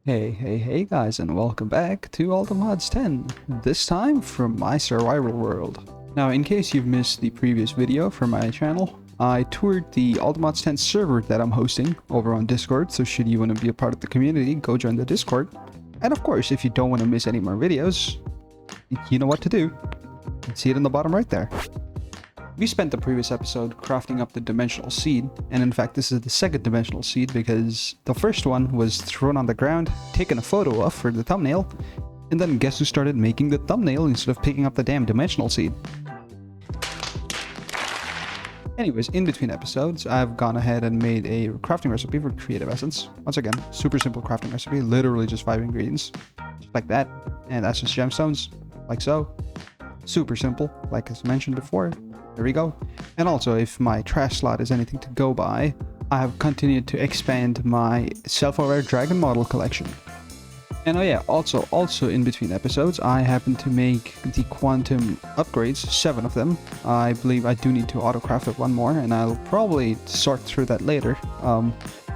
Hey guys, and welcome back to ATM10, this time from my survival world. Now, in case you've missed the previous video from my channel, I toured the ATM10 server that I'm hosting over on Discord, so should you want to be a part of the community, go join the Discord. And of course, if you don't want to miss any more videos, you know what to do. See it in the bottom right there. We spent the previous episode crafting up the dimensional seed, and in fact this is the second dimensional seed because the first one was thrown on the ground, taken a photo of for the thumbnail, and then guess who started making the thumbnail instead of picking up the damn dimensional seed? Anyways, in between episodes, I've gone ahead and made a crafting recipe for creative essence. Once again, super simple crafting recipe, literally just 5 ingredients, just like that, and that's just gemstones, like so. Super simple, like as mentioned before. There we go. And also, if my trash slot is anything to go by, I have continued to expand my self-aware dragon model collection. And oh yeah, also in between episodes, I happen to make the quantum upgrades, 7 of them. I believe I do need to auto-craft up one more, and I'll probably sort through that later.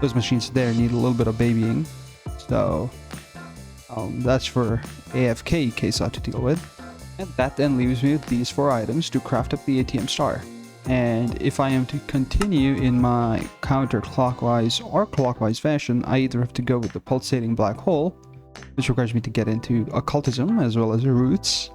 Those machines there need a little bit of babying, so that's for AFK case I have to deal with. And that then leaves me with these 4 items to craft up the ATM star. And if I am to continue in my counterclockwise or clockwise fashion, I either have to go with the pulsating black hole, which requires me to get into occultism as well as roots,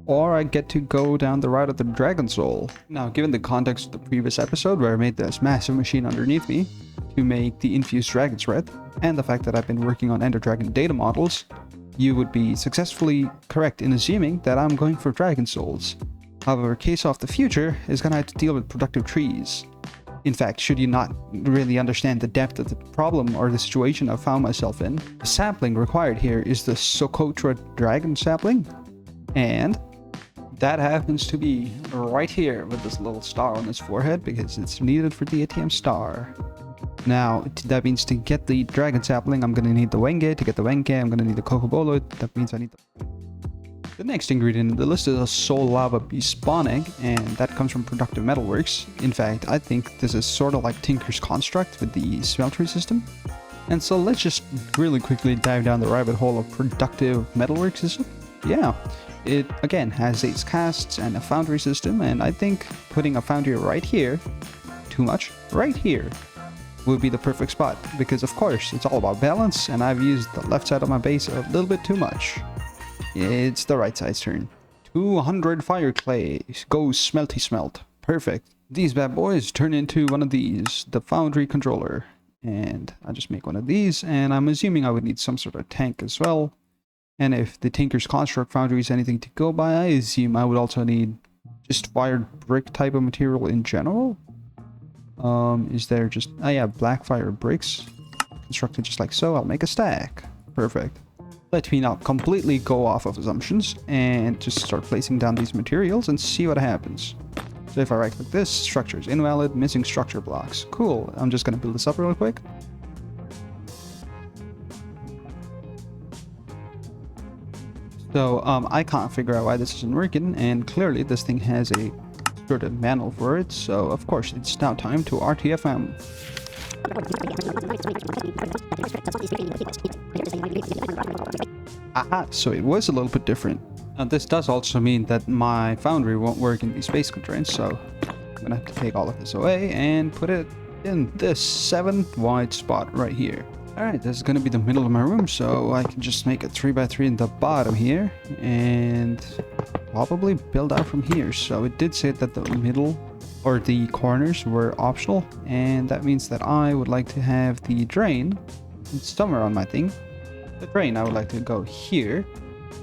or I get to go down the route of the dragon soul. Now, given the context of the previous episode where I made this massive machine underneath me to make the infused dragon's breath, and the fact that I've been working on Ender Dragon data models, you would be successfully correct in assuming that I'm going for dragon souls. However, Case of the Future is gonna have to deal with productive trees. In fact, should you not really understand the depth of the problem or the situation I found myself in, the sapling required here is the Socotra dragon sapling, and that happens to be right here with this little star on its forehead because it's needed for the ATM star. Now, that means to get the dragon sapling, I'm going to need the wenge. To get the wenge, I'm going to need the cocobolo. That means I need the next ingredient in the list is a soul lava beast spawn egg, and that comes from productive metalworks. In fact, I think this is sort of like Tinker's construct with the smeltery system. And so let's just really quickly dive down the rabbit hole of productive metalwork system. Yeah, it again has 8 casts and a foundry system, and I think putting a foundry right here, too much, right here, would be the perfect spot, because of course it's all about balance, and I've used the left side of my base a little bit too much. It's the right side's turn. 200 fire clay, go smelty smelt. Perfect. These bad boys turn into one of these, the foundry controller, and I just make one of these, and I'm assuming I would need some sort of tank as well. And if the Tinker's construct foundry is anything to go by, I assume I would also need just fired brick type of material in general. Is there just, oh yeah, black fire bricks constructed just like so. I'll make a stack. Perfect. Let me now completely go off of assumptions and just start placing down these materials and see what happens. So if I right click this, structure is invalid, missing structure blocks. Cool. I'm just gonna build this up real quick. So I can't figure out why this isn't working, and clearly this thing has a sort of manual for it, so of course it's now time to RTFM. Aha, so it was a little bit different. Now this does also mean that my foundry won't work in these space constraints, so I'm gonna have to take all of this away and put it in this 7th wide spot right here. Alright, this is gonna be the middle of my room, so I can just make a 3x3 in the bottom here and probably build out from here. So it did say that the middle or the corners were optional, and that means that I would like to have the drain somewhere on my thing. The drain I would like to go here,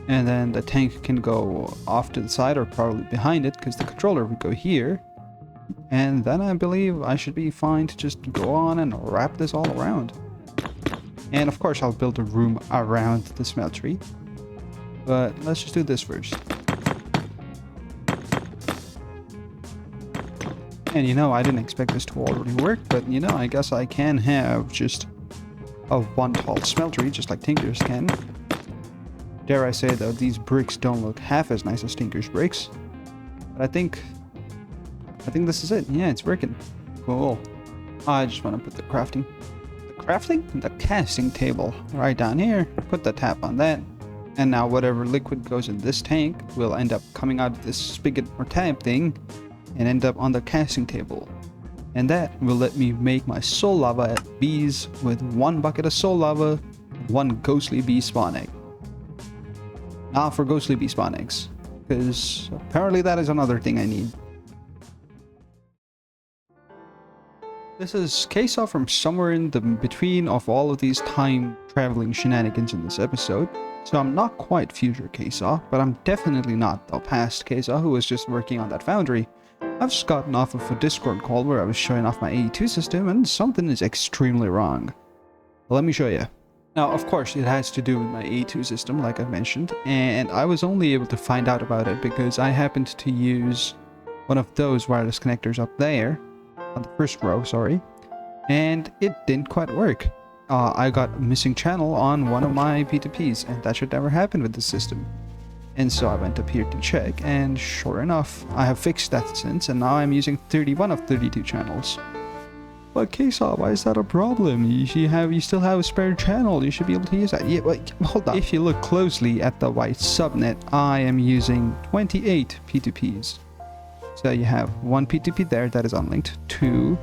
and then the tank can go off to the side or probably behind it because the controller would go here. And then I believe I should be fine to just go on and wrap this all around. And of course I'll build a room around the smeltery, but let's just do this first. And you know, I didn't expect this to already work, but you know, I guess I can have just a one tall smeltery, just like Tinker's can. Dare I say though, these bricks don't look half as nice as Tinker's bricks. But I think this is it. Yeah, it's working. Cool. I just want to put the crafting crafting the casting table right down here. Put the tap on that. And now whatever liquid goes in this tank will end up coming out of this spigot or tap thing and end up on the casting table. And that will let me make my soul lava bees with 1 bucket of soul lava, 1 ghostly bee spawn egg. Now for ghostly bee spawn eggs, because apparently that is another thing I need. This is Kesa from somewhere in the between of all of these time traveling shenanigans in this episode. So I'm not quite future Kesa, but I'm definitely not the past Kesa who was just working on that foundry. I've just gotten off of a Discord call where I was showing off my AE2 system and something is extremely wrong. Let me show you. Now, of course, it has to do with my AE2 system, like I mentioned, and I was only able to find out about it because I happened to use one of those wireless connectors up there, on the first row, sorry, and it didn't quite work. I got a missing channel on one of my P2Ps, and that should never happen with the system. And so I went up here to check, and sure enough, I have fixed that since, and now I'm using 31 of 32 channels. But Kesa, why is that a problem? You still have a spare channel, you should be able to use that. Yeah, wait, hold on. If you look closely at the white subnet, I am using 28 P2Ps. So you have 1 P2P there that is unlinked, 2,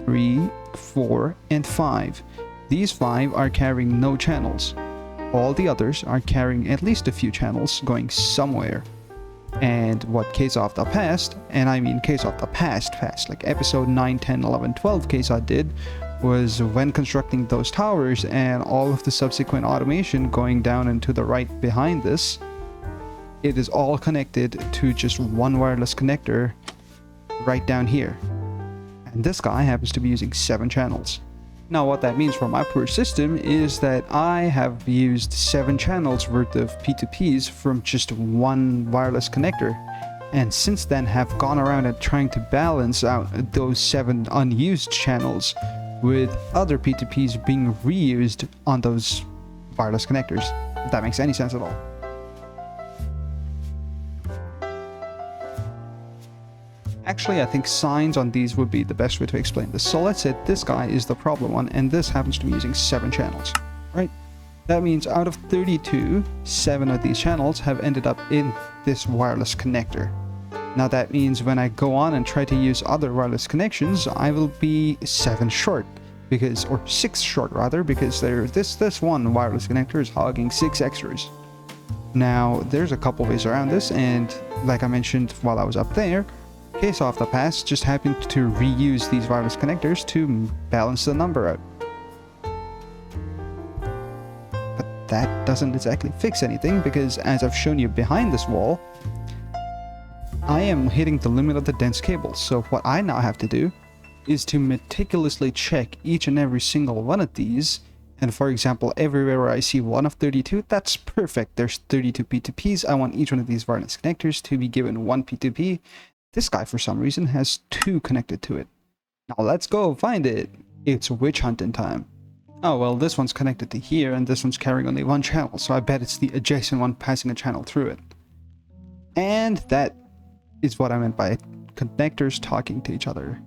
3, 4, and 5. These 5 are carrying no channels. All the others are carrying at least a few channels going somewhere. And what Kesa of the past, and I mean Kesa of the past, like episode 9, 10, 11, 12 Kesa did, was when constructing those towers and all of the subsequent automation going down and to the right behind this, it is all connected to just one wireless connector right down here. And this guy happens to be using 7 channels. Now what that means for my poor system is that I have used 7 channels worth of P2Ps from just one wireless connector, and since then have gone around and trying to balance out those 7 unused channels with other P2Ps being reused on those wireless connectors, if that makes any sense at all. Actually, I think signs on these would be the best way to explain this. So let's say this guy is the problem one, and this happens to be using 7 channels, right? That means out of 32, 7 of these channels have ended up in this wireless connector. Now that means when I go on and try to use other wireless connections, I will be 7 short, because, or 6 short rather, because this one wireless connector is hogging 6 extras. Now, there's a couple ways around this, and like I mentioned while I was up there, Kesa of the past just happened to reuse these wireless connectors to balance the number out. But that doesn't exactly fix anything, because as I've shown you behind this wall, I am hitting the limit of the dense cable. So what I now have to do is to meticulously check each and every single one of these. And for example, everywhere where I see 1 of 32, that's perfect. There's 32 P2Ps. I want each one of these wireless connectors to be given 1 P2P. This guy, for some reason, has 2 connected to it. Now let's go find it. It's witch hunting time. Oh, well, this one's connected to here, and this one's carrying only 1 channel, so I bet it's the adjacent one passing a channel through it. And that is what I meant by connectors talking to each other.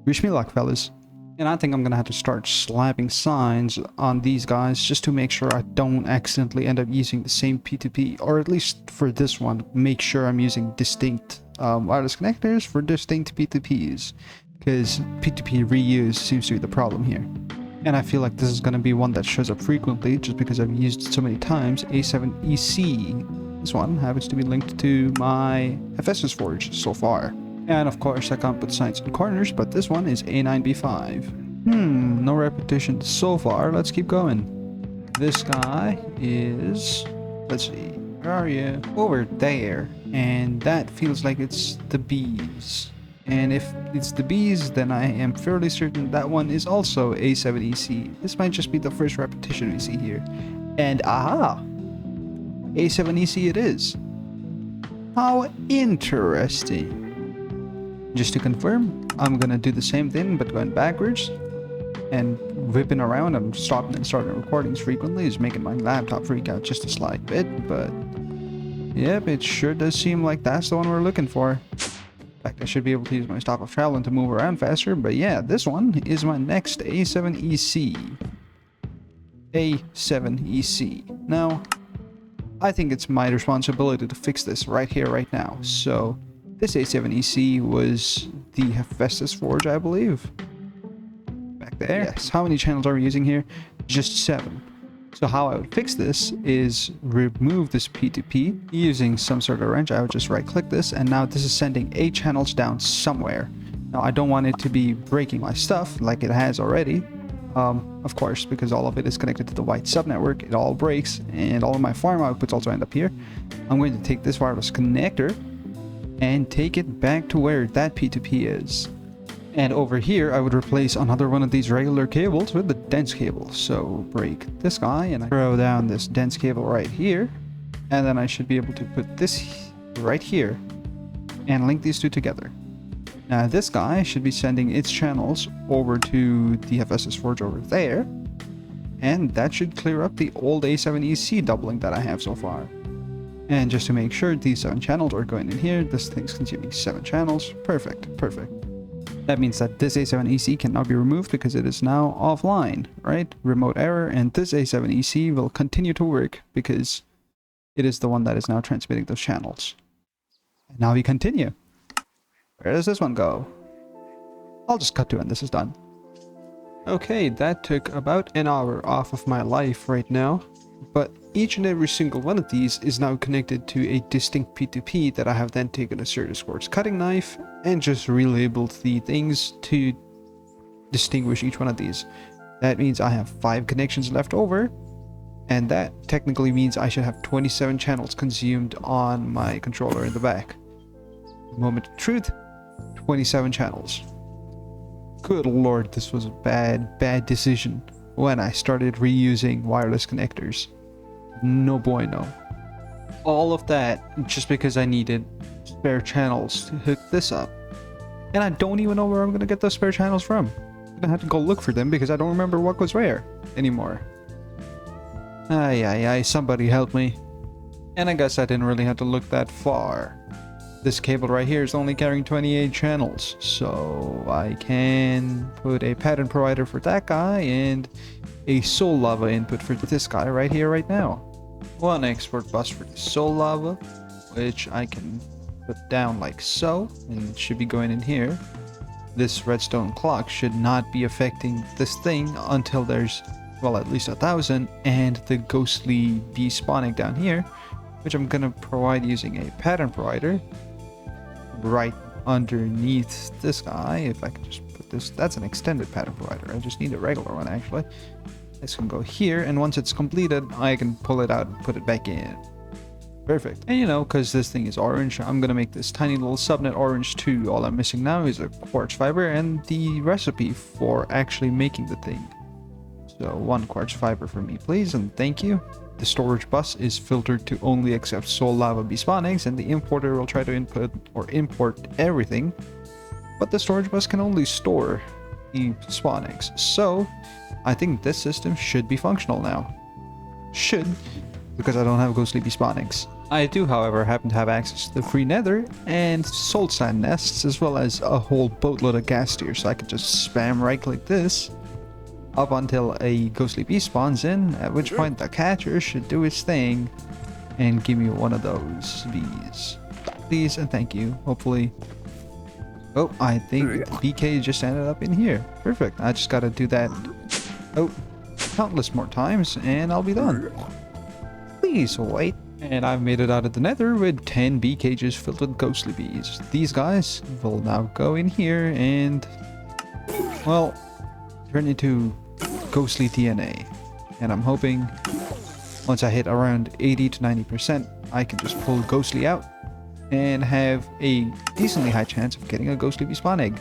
Wish me luck, fellas. And I think I'm gonna have to start slapping signs on these guys just to make sure I don't accidentally end up using the same P2P, or at least for this one, make sure I'm using distinct wireless connectors for distinct P2Ps, because P2P reuse seems to be the problem here. And I feel like this is going to be one that shows up frequently just because I've used it so many times. A7EC, this one happens to be linked to my Hephaestus Forge so far. And of course I can't put signs in corners, but this one is A9B5. No repetition so far, let's keep going. This guy is, let's see, where are you? Over there. And that feels like it's the bees. And if it's the bees, then I am fairly certain that one is also A7EC. This might just be the first repetition we see here. And aha! A7EC it is. How interesting. Just to confirm, I'm gonna do the same thing but going backwards. And whipping around, I'm stopping and starting recordings frequently is making my laptop freak out just a slight bit, but yep, it sure does seem like that's the one we're looking for. In fact, I should be able to use my stop of traveling to move around faster, but yeah, this one is my next A7EC. A7EC. Now, I think it's my responsibility to fix this right here, right now. So, this A7EC was the Hephaestus Forge, I believe. Back there. Yes. How many channels are we using here? Just 7. So how I would fix this is remove this P2P using some sort of wrench. I would just right click this, and now this is sending 8 channels down somewhere. Now I don't want it to be breaking my stuff like it has already. Of course, because all of it is connected to the white subnetwork, it all breaks, and all of my farm outputs also end up here. I'm going to take this wireless connector and take it back to where that P2P is. And over here, I would replace another one of these regular cables with the dense cable. So break this guy and I throw down this dense cable right here. And then I should be able to put this right here and link these two together. Now this guy should be sending its channels over to the Hephaestus Forge over there. And that should clear up the old A7EC doubling that I have so far. And just to make sure these 7 channels are going in here, this thing's consuming 7 channels. Perfect, perfect. That means that this A7EC cannot be removed because it is now offline, right? Remote error, and this A7EC will continue to work because it is the one that is now transmitting those channels. And now we continue. Where does this one go? I'll just cut to when this is done. Okay, that took about an hour off of my life right now, but each and every single one of these is now connected to a distinct P2P that I have then taken a Certus Quartz cutting knife and just relabeled the things to distinguish each one of these. That means I have 5 connections left over, and that technically means I should have 27 channels consumed on my controller in the back. Moment of truth, 27 channels. Good lord, this was a bad decision when I started reusing wireless connectors. No bueno. All of that just because I needed spare channels to hook this up. And I don't even know where I'm gonna get those spare channels from. I'm gonna have to go look for them because I don't remember what was where anymore. Ay, somebody help me. And I guess I didn't really have to look that far. This cable right here is only carrying 28 channels, so I can put a pattern provider for that guy and a soul lava input for this guy right here, right now. One export bus for the soul lava, which I can put down like so, and it should be going in here. This redstone clock should not be affecting this thing until there's, well, at least 1,000, and the ghostly bee spawning down here, which I'm gonna provide using a pattern provider right underneath this guy. If I can just put this, that's an extended pattern provider. I just need a regular one actually. This can go here, and once it's completed, I can pull it out and put it back in. Perfect. And you know, because this thing is orange, I'm gonna make this tiny little subnet orange too. All I'm missing now is a quartz fiber and the recipe for actually making the thing. So 1 quartz fiber for me, please, and thank you. The storage bus is filtered to only accept soul lava bee spawn eggs, and the importer will try to input or import everything, but the storage bus can only store the spawn eggs. So I think this system should be functional now. Should, because I don't have ghostly bee spawn eggs. I do, however, happen to have access to the free nether and soul sand nests, as well as a whole boatload of gas tiers, so I can just spam right click this up until a ghostly bee spawns in, at which point the catcher should do its thing and give me one of those bees. Please and thank you. Hopefully. Oh, I think BK just ended up in here. Perfect. I just gotta do that, oh, countless more times and I'll be done. Please wait. And I've made it out of the nether with 10 bee cages filled with ghostly bees. These guys will now go in here and, well, turn into ghostly DNA. And I'm hoping once I hit around 80 to 90%, I can just pull ghostly out and have a decently high chance of getting a ghostly bee spawn egg.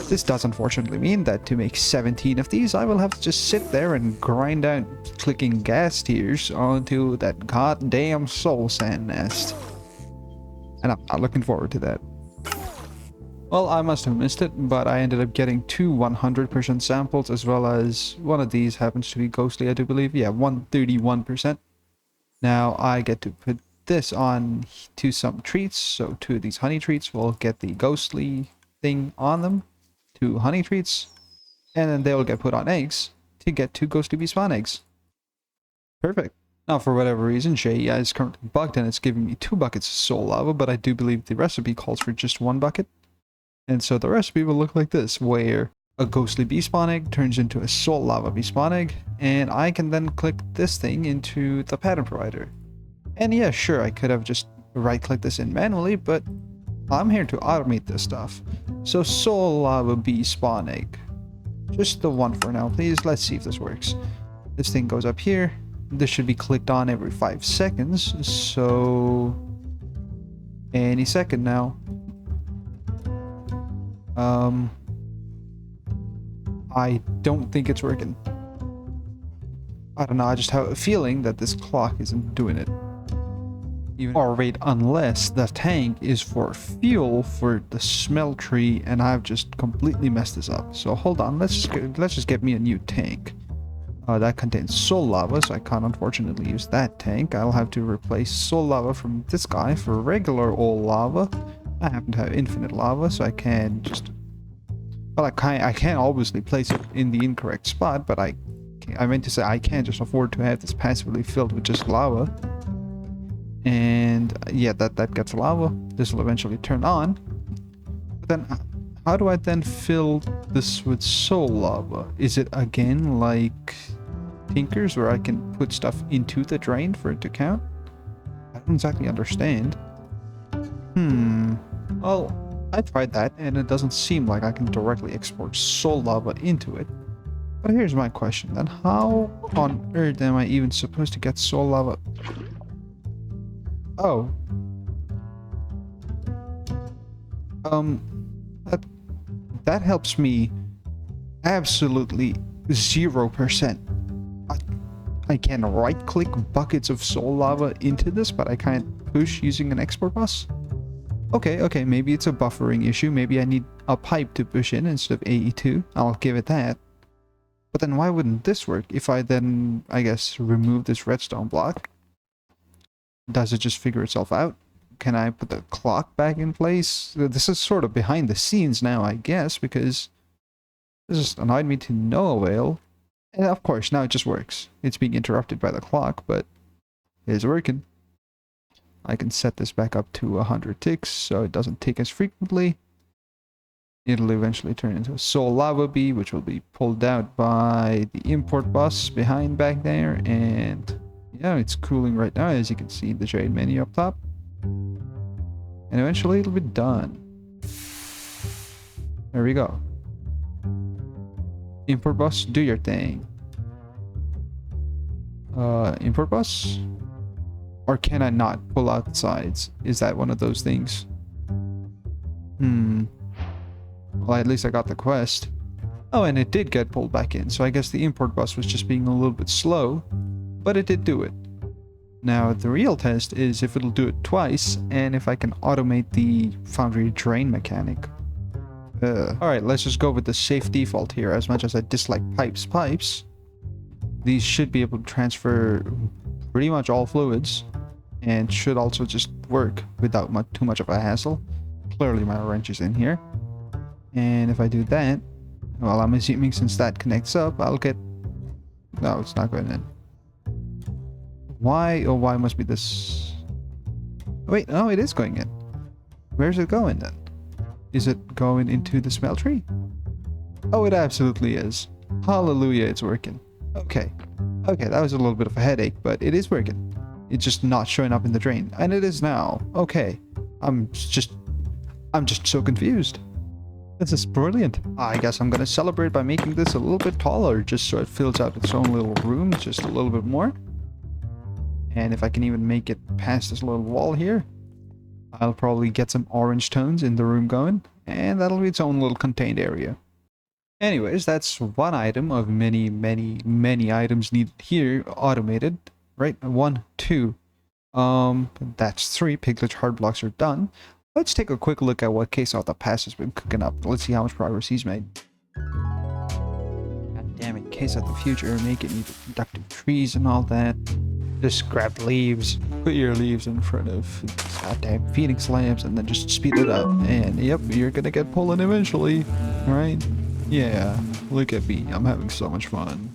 This does unfortunately mean that to make 17 of these, I will have to just sit there and grind out clicking gas tiers onto that goddamn soul sand nest. And I'm not looking forward to that. Well, I must have missed it, but I ended up getting 2 100% samples, as well as one of these happens to be ghostly, I do believe. Yeah, 131%. Now I get to put this on to some treats, so 2 of these honey treats will get the ghostly thing on them. 2 honey treats, and then they will get put on eggs to get 2 ghostly bee spawn eggs. Perfect. Now, for whatever reason, JEI is currently bugged and it's giving me 2 buckets of soul lava, but I do believe the recipe calls for just 1 bucket. And so the recipe will look like this, where a ghostly bee spawn egg turns into a soul lava bee spawn egg, and I can then click this thing into the pattern provider. And yeah, sure, I could have just right-clicked this in manually, but I'm here to automate this stuff. So soul lava bee spawn egg. Just the 1 for now, please. Let's see if this works. This thing goes up here. This should be clicked on every 5 seconds, so any second now. I don't think it's working. I don't know, I just have a feeling that this clock isn't doing it. Or wait, unless the tank is for fuel for the smeltery and I've just completely messed this up. So hold on, let's just get me a new tank. That contains soul lava, so I can't unfortunately use that tank. I'll have to replace soul lava from this guy for regular old lava. I happen to have infinite lava, so I can just... Well, I can't obviously place it in the incorrect spot, but I meant to say I can't just afford to have this passively filled with just lava. And yeah, that gets lava. This will eventually turn on. But then, how do I then fill this with soul lava? Is it again like Tinkers, where I can put stuff into the drain for it to count? I don't exactly understand. Well, I tried that, and it doesn't seem like I can directly export soul lava into it. But here's my question then. How on earth am I even supposed to get soul lava? Oh. That helps me absolutely 0%. I can right-click buckets of soul lava into this, but I can't push using an export bus? Okay, maybe it's a buffering issue. Maybe I need a pipe to push in instead of AE2. I'll give it that. But then why wouldn't this work if I then, I guess, remove this redstone block? Does it just figure itself out? Can I put the clock back in place? This is sort of behind the scenes now, I guess, because this just annoyed me to no avail. And of course, now it just works. It's being interrupted by the clock, but it's working. I can set this back up to 100 ticks, so it doesn't tick as frequently. It'll eventually turn into a soul lava bee, which will be pulled out by the import bus behind back there, and yeah, it's cooling right now, as you can see in the trade menu up top. And eventually it'll be done. There we go. Import bus, do your thing. Import bus? Or can I not pull out the sides? Is that one of those things? Well, at least I got the quest. Oh, and it did get pulled back in, so I guess the import bus was just being a little bit slow, but it did do it. Now, the real test is if it'll do it twice, and if I can automate the foundry drain mechanic. Alright, let's just go with the safe default here. As much as I dislike pipes, these should be able to transfer pretty much all fluids, and should also just work without too much of a hassle. Clearly my wrench is in here. And if I do that, well, I'm assuming since that connects up, I'll get... No, it's not going in. Why? Oh, why must be this... Wait, no, it is going in. Where's it going then? Is it going into the smeltery? Oh, it absolutely is. Hallelujah, it's working. Okay, that was a little bit of a headache, but it is working. It's just not showing up in the drain, and it is now. Okay, I'm just so confused. This is brilliant. I guess I'm gonna celebrate by making this a little bit taller, just so it fills out its own little room just a little bit more. And if I can even make it past this little wall here, I'll probably get some orange tones in the room going, and that'll be its own little contained area. Anyways, that's one item of many items needed here, automated. Right, 1, 2. That's 3. Piglet hard blocks are done. Let's take a quick look at what Case Out the Past has been cooking up. Let's see how much progress he's made. God damn it, Case Out the Future, making you productive trees and all that. Just grab leaves, put your leaves in front of goddamn feeding slabs, and then just speed it up. And yep, you're gonna get pulling eventually, right? Yeah, look at me, I'm having so much fun.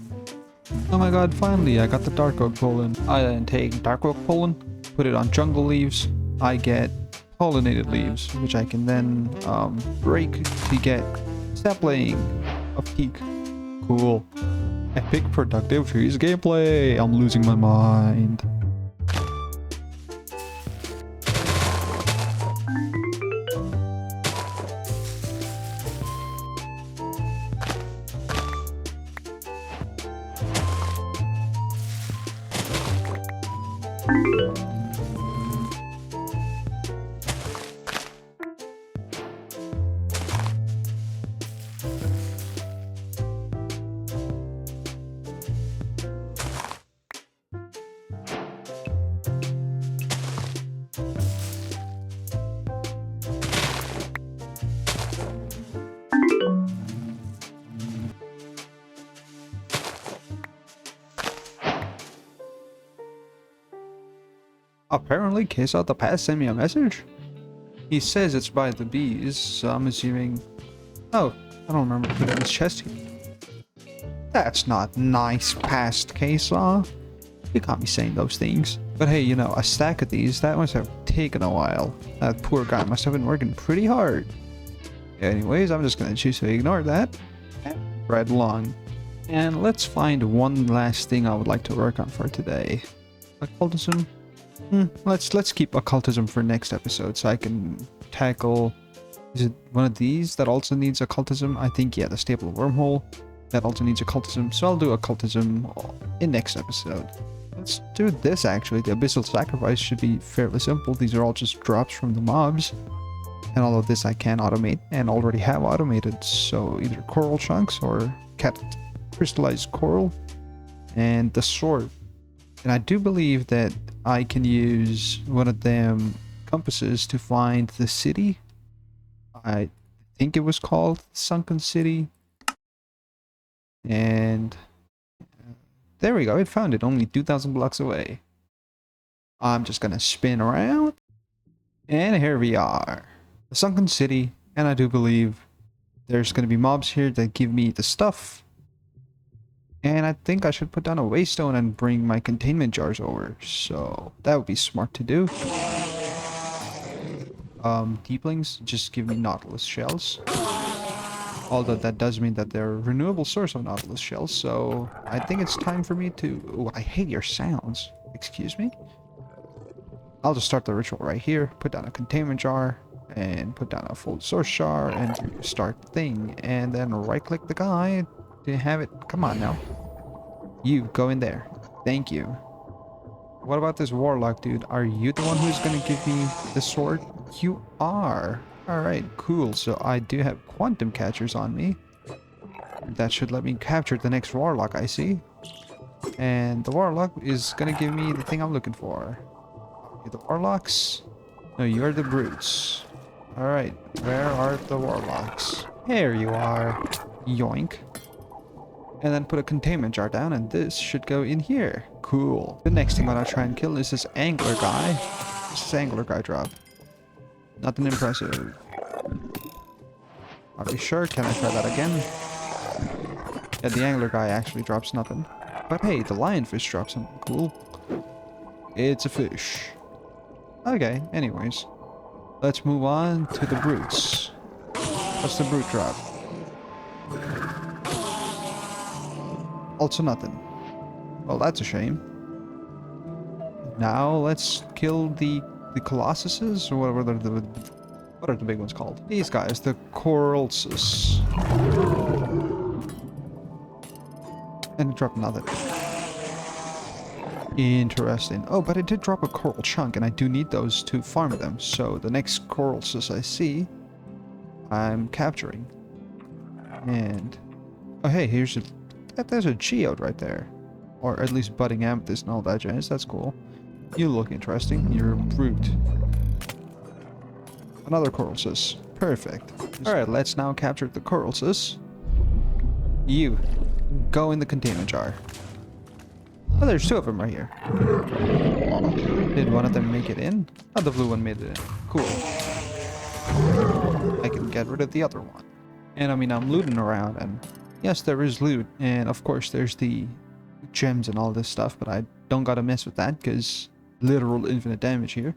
Oh my god, finally I got the dark oak pollen. I then take dark oak pollen, put it on jungle leaves. I get pollinated leaves, which I can then break to get sapling of teak. Cool. Epic productive trees gameplay. I'm losing my mind. Apparently, Case Out the Past sent me a message. He says it's by the bees, so I'm assuming... Oh, I don't remember putting it in his chest here. That's not nice, past Case-Aw. You can't be saying those things. But hey, you know, a stack of these, that must have taken a while. That poor guy must have been working pretty hard. Anyways, I'm just gonna choose to ignore that. And right along. And let's find one last thing I would like to work on for today. Occultism. Let's keep occultism for next episode so I can tackle... Is it one of these that also needs occultism? I think, yeah, the stable wormhole. That also needs occultism, so I'll do occultism in next episode. Let's do this actually. The abyssal sacrifice should be fairly simple. These are all just drops from the mobs. And all of this I can automate and already have automated. So either coral chunks or crystallized coral. And the sword. And I do believe that I can use one of them compasses to find the city. I think it was called Sunken City. And there we go, it found it only 2,000 blocks away. I'm just gonna spin around. And here we are. The Sunken City. And I do believe there's gonna be mobs here that give me the stuff. And I think I should put down a waystone and bring my containment jars over. So that would be smart to do. Deeplings just give me nautilus shells. Although that does mean that they're a renewable source of nautilus shells. So I think it's time for me to... Oh, I hate your sounds. Excuse me? I'll just start the ritual right here. Put down a containment jar. And put down a full source jar. And start the thing. And then right click the guy. To have it. Come on now. You, go in there. Thank you. What about this warlock, dude? Are you the one who's gonna give me the sword? You are. Alright, cool. So I do have quantum catchers on me. That should let me capture the next warlock I see. And the warlock is gonna give me the thing I'm looking for. Okay, the warlocks? No, you're the brutes. Alright, where are the warlocks? Here you are. Yoink. And then put a containment jar down, and this should go in here. Cool. The next thing I'm gonna try and kill is this angler guy. This angler guy drop. Nothing impressive. Are we sure? Can I try that again? Yeah, the angler guy actually drops nothing. But hey, the lionfish drops something cool. It's a fish. Okay, anyways. Let's move on to the brutes. What's the brute drop? Also nothing. Well, that's a shame. Now let's kill the colossuses, or what are the big ones called? These guys, the coralsus. And drop nothing. Interesting. Oh, but it did drop a coral chunk, and I do need those to farm them. So the next coralsus I see, I'm capturing. And oh, hey, here's there's a geode right there, or at least budding amethyst and all that jazz. That's cool. You look interesting. You're a brute. Another coralsus. Perfect. Alright, let's now capture the coralsus. You, go in the containment jar. Oh, there's two of them right here. Did one of them make it in? Oh, the blue one made it in. Cool. I can get rid of the other one. And I mean, I'm looting around, and yes, there is loot. And of course, there's the gems and all this stuff, but I don't gotta mess with that because literal infinite damage here.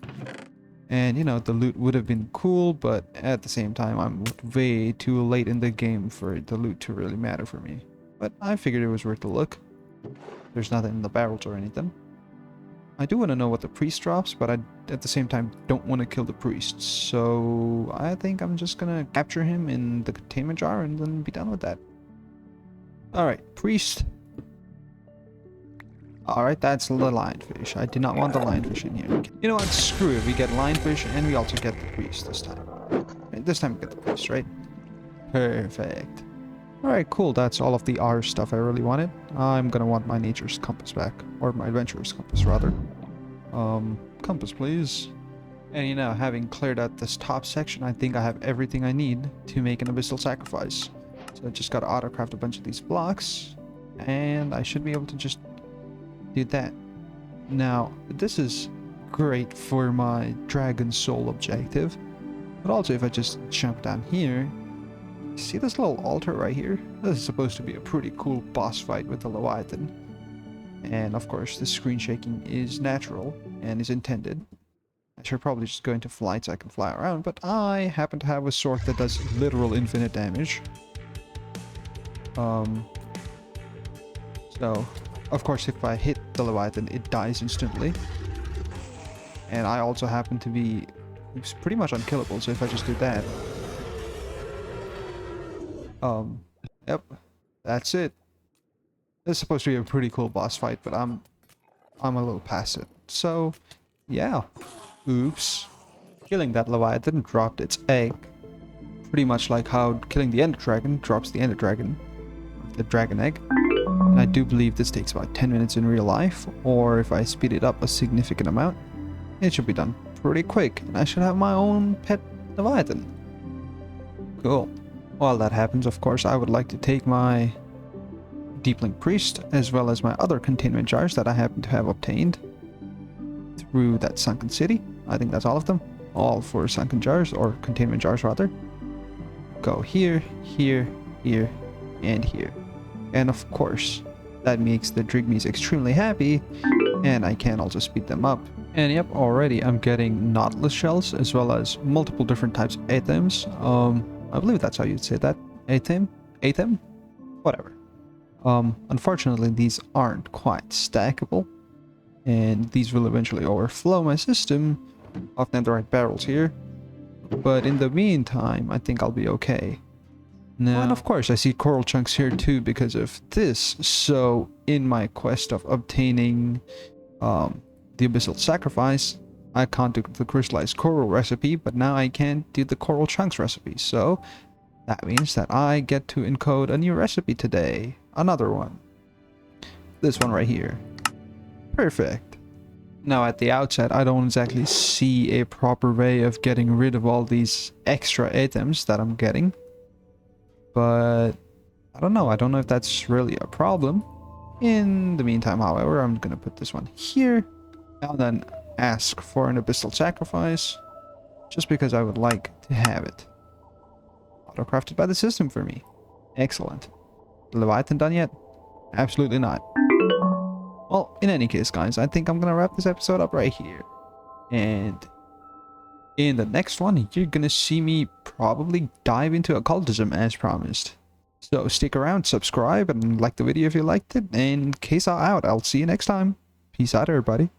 And you know, the loot would have been cool, but at the same time, I'm way too late in the game for the loot to really matter for me. But I figured it was worth a look. There's nothing in the barrels or anything. I do want to know what the priest drops, but I, at the same time, don't want to kill the priest. So I think I'm just gonna capture him in the containment jar and then be done with that. Alright, priest. Alright, that's the lionfish. I did not want the lionfish in here. You know what? Screw it. We get lionfish and we also get the priest this time. Right, this time we get the priest, right? Perfect. Alright, cool. That's all of the R stuff I really wanted. I'm gonna want my nature's compass back. Or my adventurer's compass, rather. Compass, please. And you know, having cleared out this top section, I think I have everything I need to make an abyssal sacrifice. So I just gotta auto-craft a bunch of these blocks. And I should be able to just do that. Now, this is great for my dragon soul objective. But also if I just jump down here, see this little altar right here? This is supposed to be a pretty cool boss fight with the Leviathan. And of course, the screen shaking is natural and is intended. I should probably just go into flight so I can fly around, but I happen to have a sword that does literal infinite damage. So, of course, if I hit the Leviathan, it dies instantly. And I also happen to be pretty much unkillable, so if I just do that... Yep, that's it. This is supposed to be a pretty cool boss fight, but I'm a little past it. So, yeah. Oops. Killing that Leviathan dropped its egg. Pretty much like how killing the Ender Dragon drops the Ender Dragon. The dragon egg. And I do believe this takes about 10 minutes in real life, or if I speed it up a significant amount, it should be done pretty quick, and I should have my own pet Leviathan. Cool. While that happens, of course, I would like to take my Deeplink Priest, as well as my other containment jars that I happen to have obtained through that Sunken City. I think that's all of them. All 4 Sunken jars, or containment jars rather. Go here, here, here, and here. And of course, that makes the Drigmies extremely happy, and I can also speed them up. And yep, already I'm getting Nautilus shells, as well as multiple different types of items. I believe that's how you'd say that. ATM? ATM? Whatever. Unfortunately, these aren't quite stackable, and these will eventually overflow my system of netherite barrels here. But in the meantime, I think I'll be okay. Now, and of course, I see coral chunks here too because of this. So, in my quest of obtaining the abyssal sacrifice, I can't do the crystallized coral recipe, but now I can do the coral chunks recipe. So, that means that I get to encode a new recipe today. Another one. This one right here. Perfect. Now, at the outset, I don't exactly see a proper way of getting rid of all these extra items that I'm getting. But I don't know. I don't know if that's really a problem. In the meantime, however, I'm going to put this one here. And then ask for an abyssal sacrifice. Just because I would like to have it. Auto-crafted by the system for me. Excellent. Leviathan done yet? Absolutely not. Well, in any case, guys, I think I'm going to wrap this episode up right here. And in the next one, you're going to see me probably dive into occultism as promised. So stick around, subscribe, and like the video if you liked it. And case out. I'll see you next time. Peace out, everybody.